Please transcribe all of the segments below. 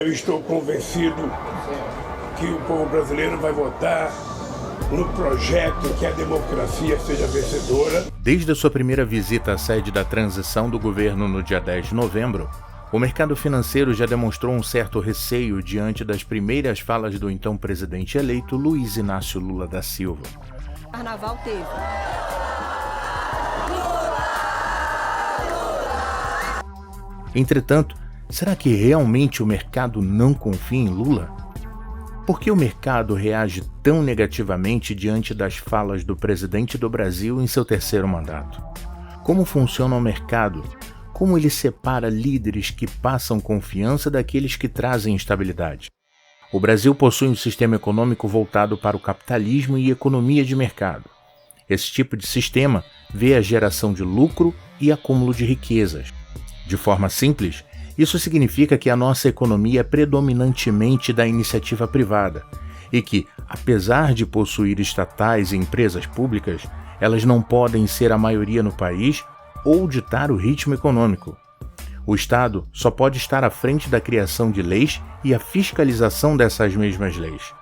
Eu estou convencido que o povo brasileiro vai votar no projeto que a democracia seja vencedora. Desde a sua primeira visita à sede da transição do governo no dia 10 de novembro, o mercado financeiro já demonstrou um certo receio diante das primeiras falas do então presidente eleito Luiz Inácio Lula da Silva. Carnaval teve. Entretanto, será que realmente o mercado não confia em Lula? Por que o mercado reage tão negativamente diante das falas do presidente do Brasil em seu terceiro mandato? Como funciona o mercado? Como ele separa líderes que passam confiança daqueles que trazem instabilidade? O Brasil possui um sistema econômico voltado para o capitalismo e economia de mercado. Esse tipo de sistema vê a geração de lucro e acúmulo de riquezas. De forma simples, isso significa que a nossa economia é predominantemente da iniciativa privada e que, apesar de possuir estatais e empresas públicas, elas não podem ser a maioria no país ou ditar o ritmo econômico. O Estado só pode estar à frente da criação de leis e a fiscalização dessas mesmas leis.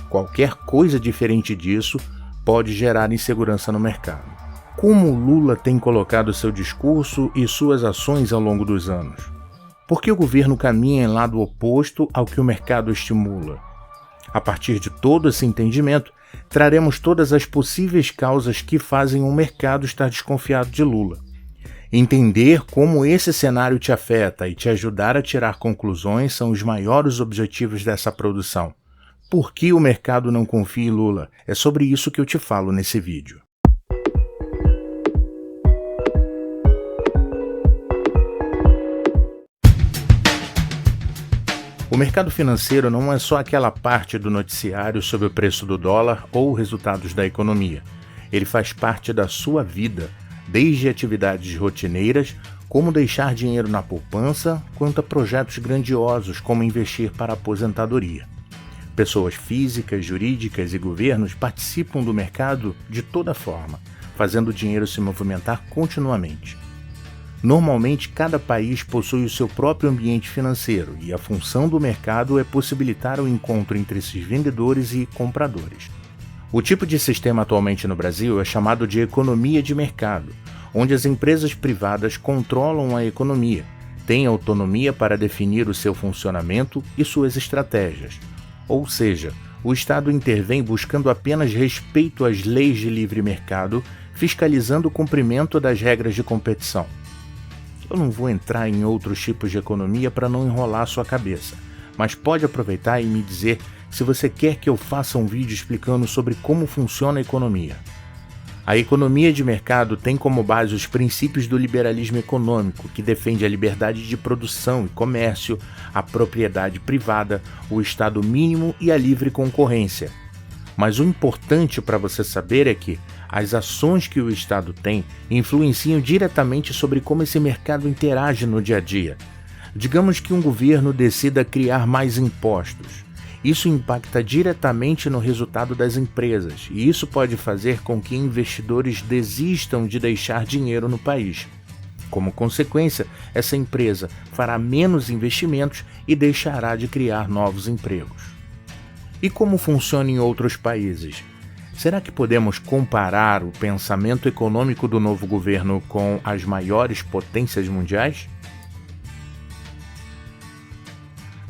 Qualquer coisa diferente disso pode gerar insegurança no mercado. Como Lula tem colocado seu discurso e suas ações ao longo dos anos? Por que o governo caminha em lado oposto ao que o mercado estimula? A partir de todo esse entendimento, traremos todas as possíveis causas que fazem o mercado estar desconfiado de Lula. Entender como esse cenário te afeta e te ajudar a tirar conclusões são os maiores objetivos dessa produção. Por que o mercado não confia em Lula? É sobre isso que eu te falo nesse vídeo. O mercado financeiro não é só aquela parte do noticiário sobre o preço do dólar ou resultados da economia. Ele faz parte da sua vida, desde atividades rotineiras, como deixar dinheiro na poupança, quanto a projetos grandiosos como investir para a aposentadoria. Pessoas físicas, jurídicas e governos participam do mercado de toda forma, fazendo o dinheiro se movimentar continuamente. Normalmente, cada país possui o seu próprio ambiente financeiro e a função do mercado é possibilitar o encontro entre esses vendedores e compradores. O tipo de sistema atualmente no Brasil é chamado de economia de mercado, onde as empresas privadas controlam a economia, têm autonomia para definir o seu funcionamento e suas estratégias. Ou seja, o Estado intervém buscando apenas respeito às leis de livre mercado, fiscalizando o cumprimento das regras de competição. Eu não vou entrar em outros tipos de economia para não enrolar sua cabeça, mas pode aproveitar e me dizer se você quer que eu faça um vídeo explicando sobre como funciona a economia. A economia de mercado tem como base os princípios do liberalismo econômico, que defende a liberdade de produção e comércio, a propriedade privada, o Estado mínimo e a livre concorrência. Mas o importante para você saber é que as ações que o Estado tem influenciam diretamente sobre como esse mercado interage no dia a dia. Digamos que um governo decida criar mais impostos. Isso impacta diretamente no resultado das empresas, e isso pode fazer com que investidores desistam de deixar dinheiro no país. Como consequência, essa empresa fará menos investimentos e deixará de criar novos empregos. E como funciona em outros países? Será que podemos comparar o pensamento econômico do novo governo com as maiores potências mundiais?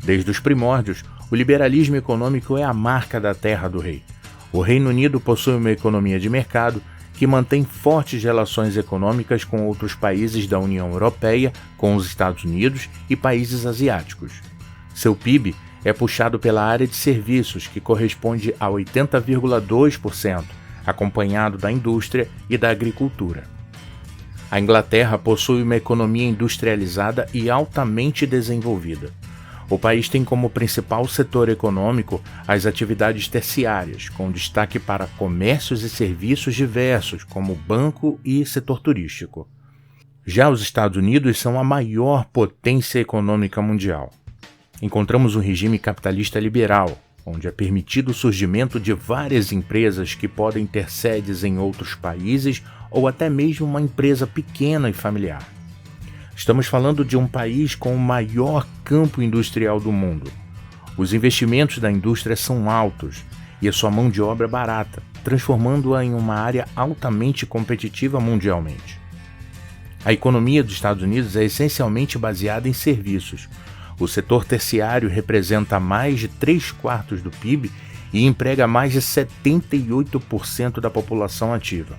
Desde os primórdios, o liberalismo econômico é a marca da terra do rei. O Reino Unido possui uma economia de mercado que mantém fortes relações econômicas com outros países da União Europeia, com os Estados Unidos e países asiáticos. Seu PIB é puxado pela área de serviços, que corresponde a 80,2%, acompanhado da indústria e da agricultura. A Inglaterra possui uma economia industrializada e altamente desenvolvida. O país tem como principal setor econômico as atividades terciárias, com destaque para comércios e serviços diversos, como banco e setor turístico. Já os Estados Unidos são a maior potência econômica mundial. Encontramos um regime capitalista liberal, onde é permitido o surgimento de várias empresas que podem ter sedes em outros países ou até mesmo uma empresa pequena e familiar. Estamos falando de um país com o maior campo industrial do mundo. Os investimentos da indústria são altos e a sua mão de obra é barata, transformando-a em uma área altamente competitiva mundialmente. A economia dos Estados Unidos é essencialmente baseada em serviços. O setor terciário representa mais de 3/4 do PIB e emprega mais de 78% da população ativa.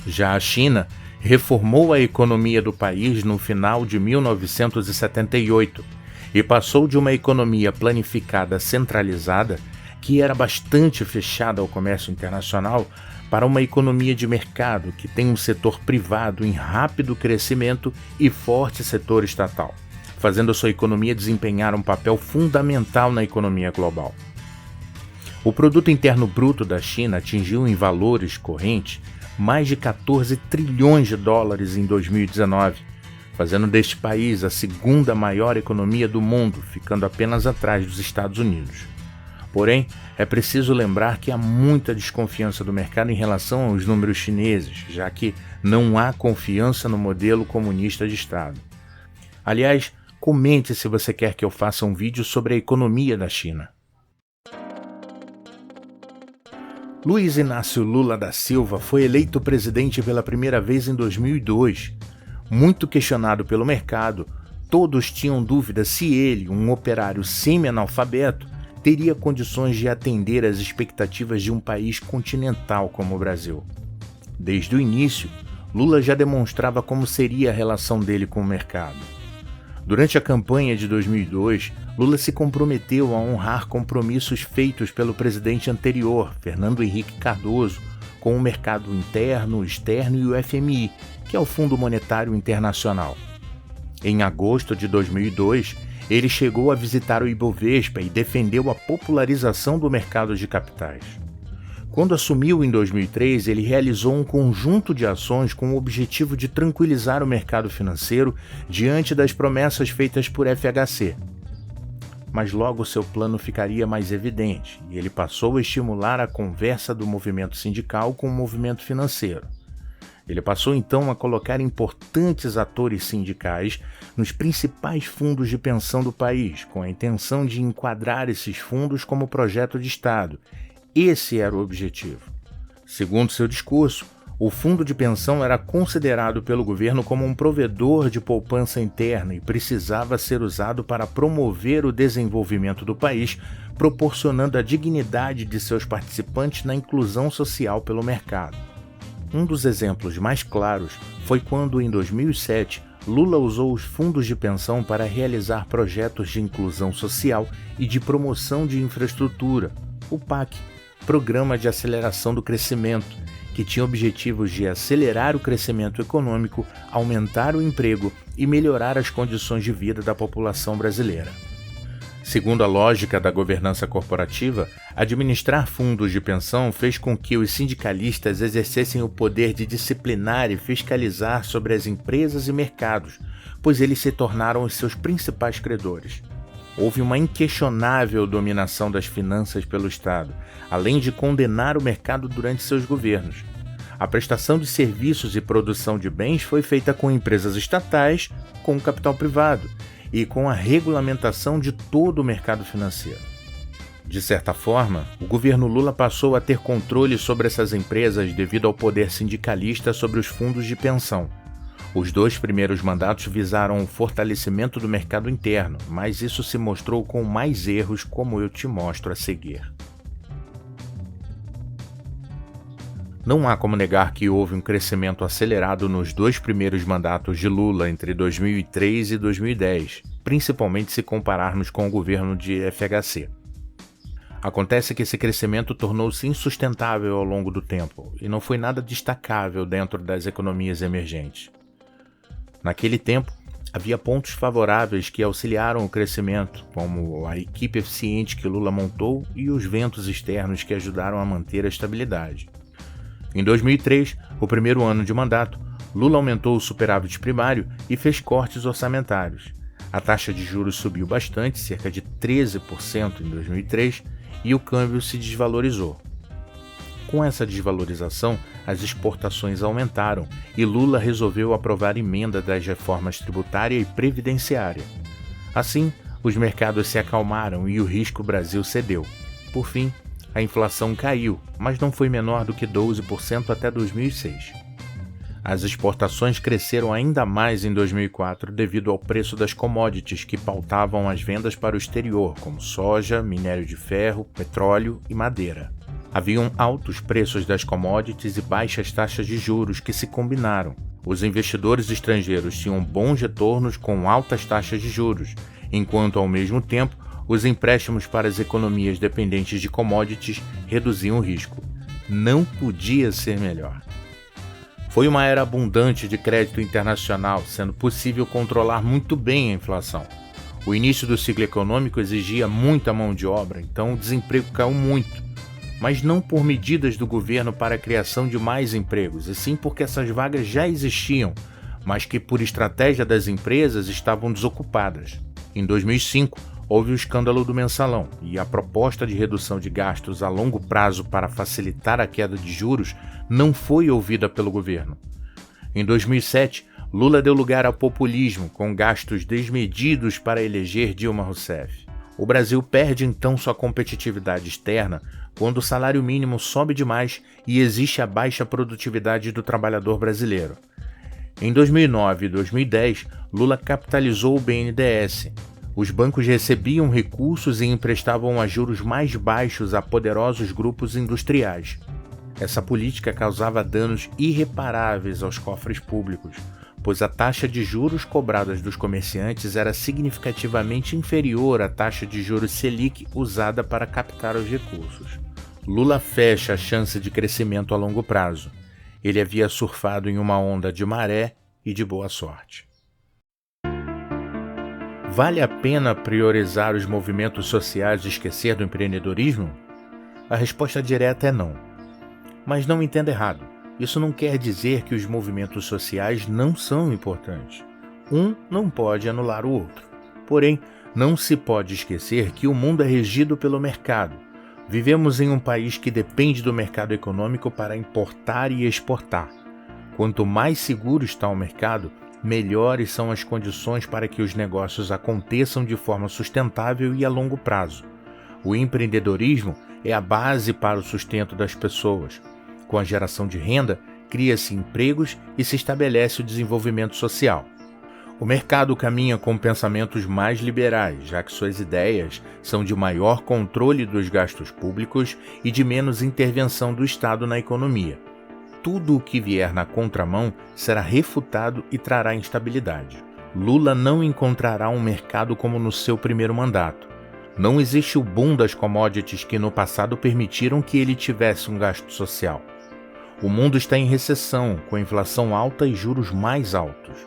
Já a China reformou a economia do país no final de 1978 e passou de uma economia planificada centralizada, que era bastante fechada ao comércio internacional, para uma economia de mercado que tem um setor privado em rápido crescimento e forte setor estatal, fazendo a sua economia desempenhar um papel fundamental na economia global. O produto interno bruto da China atingiu em valores correntes mais de 14 trilhões de dólares em 2019, fazendo deste país a segunda maior economia do mundo, ficando apenas atrás dos Estados Unidos. Porém, é preciso lembrar que há muita desconfiança do mercado em relação aos números chineses, já que não há confiança no modelo comunista de Estado. Aliás, comente se você quer que eu faça um vídeo sobre a economia da China. Luiz Inácio Lula da Silva foi eleito presidente pela primeira vez em 2002. Muito questionado pelo mercado, todos tinham dúvida se ele, um operário semi-analfabeto, teria condições de atender às expectativas de um país continental como o Brasil. Desde o início, Lula já demonstrava como seria a relação dele com o mercado. Durante a campanha de 2002, Lula se comprometeu a honrar compromissos feitos pelo presidente anterior, Fernando Henrique Cardoso, com o mercado interno, externo e o FMI, que é o Fundo Monetário Internacional. Em agosto de 2002, ele chegou a visitar o Ibovespa e defendeu a popularização do mercado de capitais. Quando assumiu em 2003, ele realizou um conjunto de ações com o objetivo de tranquilizar o mercado financeiro diante das promessas feitas por FHC. Mas logo seu plano ficaria mais evidente e ele passou a estimular a conversa do movimento sindical com o movimento financeiro. Ele passou então a colocar importantes atores sindicais nos principais fundos de pensão do país, com a intenção de enquadrar esses fundos como projeto de Estado. Esse era o objetivo. Segundo seu discurso, o fundo de pensão era considerado pelo governo como um provedor de poupança interna e precisava ser usado para promover o desenvolvimento do país, proporcionando a dignidade de seus participantes na inclusão social pelo mercado. Um dos exemplos mais claros foi quando, em 2007, Lula usou os fundos de pensão para realizar projetos de inclusão social e de promoção de infraestrutura, o PAC, Programa de Aceleração do Crescimento, que tinha objetivos de acelerar o crescimento econômico, aumentar o emprego e melhorar as condições de vida da população brasileira. Segundo a lógica da governança corporativa, administrar fundos de pensão fez com que os sindicalistas exercessem o poder de disciplinar e fiscalizar sobre as empresas e mercados, pois eles se tornaram os seus principais credores. Houve uma inquestionável dominação das finanças pelo Estado, além de condenar o mercado durante seus governos. A prestação de serviços e produção de bens foi feita com empresas estatais, com capital privado e com a regulamentação de todo o mercado financeiro. De certa forma, o governo Lula passou a ter controle sobre essas empresas devido ao poder sindicalista sobre os fundos de pensão. Os 2 primeiros mandatos visaram o fortalecimento do mercado interno, mas isso se mostrou com mais erros, como eu te mostro a seguir. Não há como negar que houve um crescimento acelerado nos 2 primeiros mandatos de Lula entre 2003 e 2010, principalmente se compararmos com o governo de FHC. Acontece que esse crescimento tornou-se insustentável ao longo do tempo e não foi nada destacável dentro das economias emergentes. Naquele tempo, havia pontos favoráveis que auxiliaram o crescimento, como a equipe eficiente que Lula montou e os ventos externos que ajudaram a manter a estabilidade. Em 2003, o primeiro ano de mandato, Lula aumentou o superávit primário e fez cortes orçamentários. A taxa de juros subiu bastante, cerca de 13% em 2003, e o câmbio se desvalorizou. Com essa desvalorização, as exportações aumentaram e Lula resolveu aprovar emenda das reformas tributária e previdenciária. Assim, os mercados se acalmaram e o risco Brasil cedeu. Por fim, a inflação caiu, mas não foi menor do que 12% até 2006. As exportações cresceram ainda mais em 2004 devido ao preço das commodities que pautavam as vendas para o exterior, como soja, minério de ferro, petróleo e madeira. Haviam altos preços das commodities e baixas taxas de juros que se combinaram. Os investidores estrangeiros tinham bons retornos com altas taxas de juros, enquanto ao mesmo tempo os empréstimos para as economias dependentes de commodities reduziam o risco. Não podia ser melhor. Foi uma era abundante de crédito internacional, sendo possível controlar muito bem a inflação. O início do ciclo econômico exigia muita mão de obra, então o desemprego caiu muito. Mas não por medidas do governo para a criação de mais empregos, e sim porque essas vagas já existiam, mas que por estratégia das empresas estavam desocupadas. Em 2005, houve o escândalo do Mensalão e a proposta de redução de gastos a longo prazo para facilitar a queda de juros não foi ouvida pelo governo. Em 2007, Lula deu lugar ao populismo com gastos desmedidos para eleger Dilma Rousseff. O Brasil perde então sua competitividade externa quando o salário mínimo sobe demais e existe a baixa produtividade do trabalhador brasileiro. Em 2009 e 2010, Lula capitalizou o BNDES. Os bancos recebiam recursos e emprestavam a juros mais baixos a poderosos grupos industriais. Essa política causava danos irreparáveis aos cofres públicos, pois a taxa de juros cobradas dos comerciantes era significativamente inferior à taxa de juros Selic usada para captar os recursos. Lula fecha a chance de crescimento a longo prazo. Ele havia surfado em uma onda de maré e de boa sorte. Vale a pena priorizar os movimentos sociais e esquecer do empreendedorismo? A resposta direta é não. Mas não me entenda errado, isso não quer dizer que os movimentos sociais não são importantes. Um não pode anular o outro. Porém, não se pode esquecer que o mundo é regido pelo mercado. Vivemos em um país que depende do mercado econômico para importar e exportar. Quanto mais seguro está o mercado, melhores são as condições para que os negócios aconteçam de forma sustentável e a longo prazo. O empreendedorismo é a base para o sustento das pessoas. Com a geração de renda, cria-se empregos e se estabelece o desenvolvimento social. O mercado caminha com pensamentos mais liberais, já que suas ideias são de maior controle dos gastos públicos e de menos intervenção do Estado na economia. Tudo o que vier na contramão será refutado e trará instabilidade. Lula não encontrará um mercado como no seu primeiro mandato. Não existe o boom das commodities que no passado permitiram que ele tivesse um gasto social. O mundo está em recessão, com inflação alta e juros mais altos.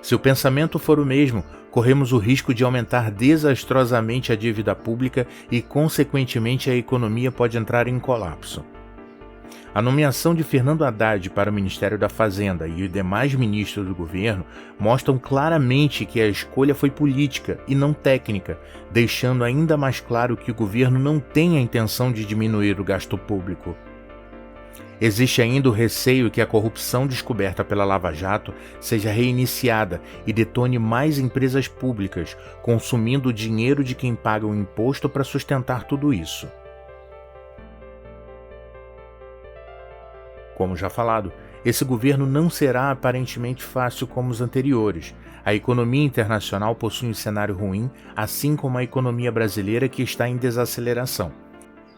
Se o pensamento for o mesmo, corremos o risco de aumentar desastrosamente a dívida pública e, consequentemente, a economia pode entrar em colapso. A nomeação de Fernando Haddad para o Ministério da Fazenda e os demais ministros do governo mostram claramente que a escolha foi política e não técnica, deixando ainda mais claro que o governo não tem a intenção de diminuir o gasto público. Existe ainda o receio que a corrupção descoberta pela Lava Jato seja reiniciada e detone mais empresas públicas, consumindo o dinheiro de quem paga o imposto para sustentar tudo isso. Como já falado, esse governo não será aparentemente fácil como os anteriores. A economia internacional possui um cenário ruim, assim como a economia brasileira que está em desaceleração.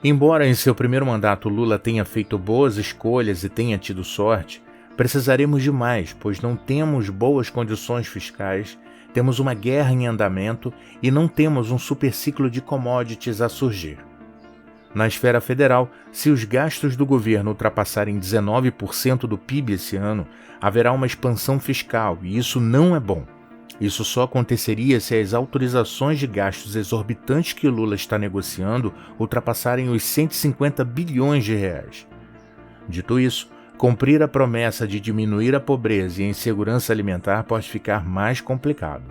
Embora em seu primeiro mandato Lula tenha feito boas escolhas e tenha tido sorte, precisaremos de mais, pois não temos boas condições fiscais, temos uma guerra em andamento e não temos um superciclo de commodities a surgir. Na esfera federal, se os gastos do governo ultrapassarem 19% do PIB esse ano, haverá uma expansão fiscal e isso não é bom. Isso só aconteceria se as autorizações de gastos exorbitantes que Lula está negociando ultrapassarem os 150 bilhões de reais. Dito isso, cumprir a promessa de diminuir a pobreza e a insegurança alimentar pode ficar mais complicado.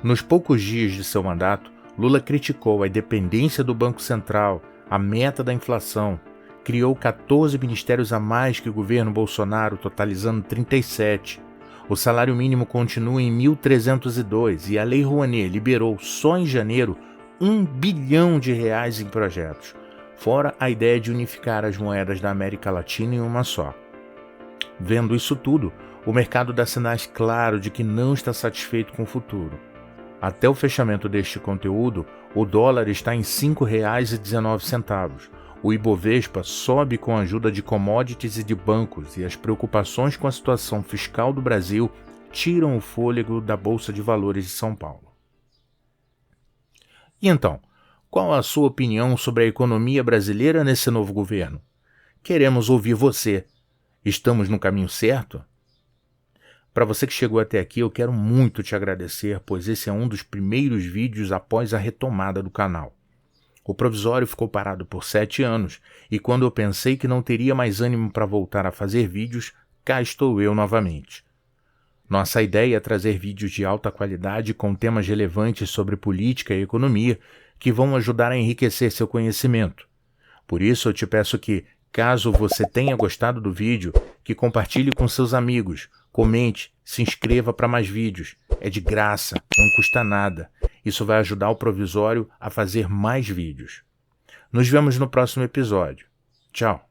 Nos poucos dias de seu mandato, Lula criticou a independência do Banco Central, a meta da inflação, criou 14 ministérios a mais que o governo Bolsonaro, totalizando 37. O salário mínimo continua em 1.302 e a Lei Rouanet liberou só em janeiro R$1 bilhão em projetos, fora a ideia de unificar as moedas da América Latina em uma só. Vendo isso tudo, o mercado dá sinais claros de que não está satisfeito com o futuro. Até o fechamento deste conteúdo, o dólar está em R$ 5,19. O Ibovespa sobe com a ajuda de commodities e de bancos, e as preocupações com a situação fiscal do Brasil tiram o fôlego da Bolsa de Valores de São Paulo. E então, qual a sua opinião sobre a economia brasileira nesse novo governo? Queremos ouvir você. Estamos no caminho certo? Para você que chegou até aqui, eu quero muito te agradecer, pois esse é um dos primeiros vídeos após a retomada do canal. O provisório ficou parado por 7 anos, e quando eu pensei que não teria mais ânimo para voltar a fazer vídeos, cá estou eu novamente. Nossa ideia é trazer vídeos de alta qualidade com temas relevantes sobre política e economia que vão ajudar a enriquecer seu conhecimento. Por isso eu te peço que, caso você tenha gostado do vídeo, que compartilhe com seus amigos, comente, se inscreva para mais vídeos. É de graça, não custa nada. Isso vai ajudar o provisório a fazer mais vídeos. Nos vemos no próximo episódio. Tchau!